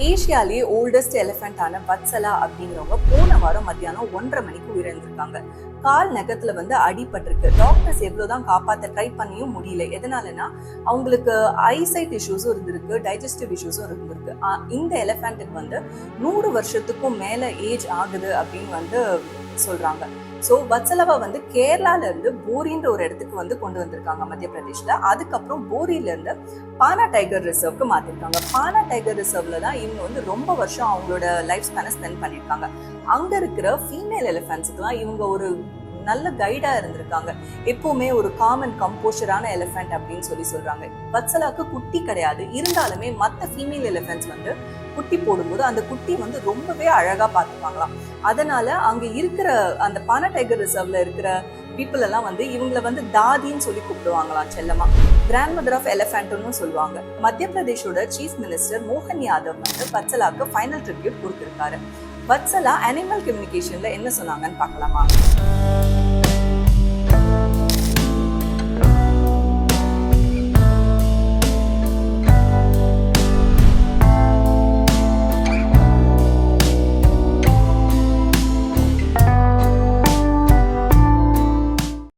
ஏஷியாலேயே oldest எலிஃபென்டான Vatsala அப்படிங்கிறவங்க போன வாரம் மத்தியானம் 1:30 மணிக்கு உயிரிழந்திருக்காங்க. கால் நகத்துல அடிபட்டிருக்கு. டாக்டர்ஸ் எவ்வளவுதான் காப்பாத்த ட்ரை பண்ணியும் முடியல. எதனாலனா அவங்களுக்கு ஐசைட் இஷ்யூஸும் இருந்திருக்கு, டைஜஸ்டிவ் இஷ்யூஸும் இருந்திருக்கு. இந்த எலிஃபென்ட்டுக்கு 100 வருஷத்துக்கும் மேல ஏஜ் ஆகுது அப்படின்னு சொல்றாங்க. ஸோ வத்சலாவை கேரளால இருந்து போரின்ற ஒரு இடத்துக்கு கொண்டு வந்திருக்காங்க மத்திய பிரதேஷ்ல. அதுக்கப்புறம் போரியில இருந்து பானா டைகர் ரிசர்வ்க்கு மாத்திருக்காங்க. பானா டைகர் ரிசர்வ்ல தான் இவங்க ரொம்ப வருஷம் அவங்களோட லைஃப் ஸ்பேனை ஸ்பெண்ட் பண்ணியிருக்காங்க. அங்க இருக்கிற ஃபீமேல் எலிஃபென்ட்ஸ்க்குலாம் இவங்க ஒரு நல்ல கைடா இருந்திருக்காங்க. எப்பவுமே ஒரு காமன் கம்போஷரான எலிஃபென்ட் அப்படின்னு சொல்றாங்க. வத்சலாக்கு குட்டி கிடையாது, இருந்தாலுமே மற்ற ஃபீமேல் எலிஃபென்ட்ஸ் குட்டி போடும்போது அந்த குட்டி ரொம்பவே அழகா பார்த்துப்பாங்களாம். அதனால அங்க இருக்கிற அந்த பானா டைகர் ரிசர்வ்ல இருக்கிற பீப்புள் எல்லாம் இவங்களை தாதின்னு சொல்லி கூப்பிடுவாங்களாம் செல்லமா. கிராண்ட் மதர் ஆஃப் எலிஃபென்ட்னு சொல்லுவாங்க. மத்திய பிரதேஷோட சீஃப் மினிஸ்டர் மோகன் யாதவ் வத்சலாக்கு ஃபைனல் ட்ரிபியூட் கொடுத்திருக்காரு. வத்சலா அனிமல் கம்யூனிகேஷன்ல என்ன சொன்னாங்கன்னு பார்க்கலாமா?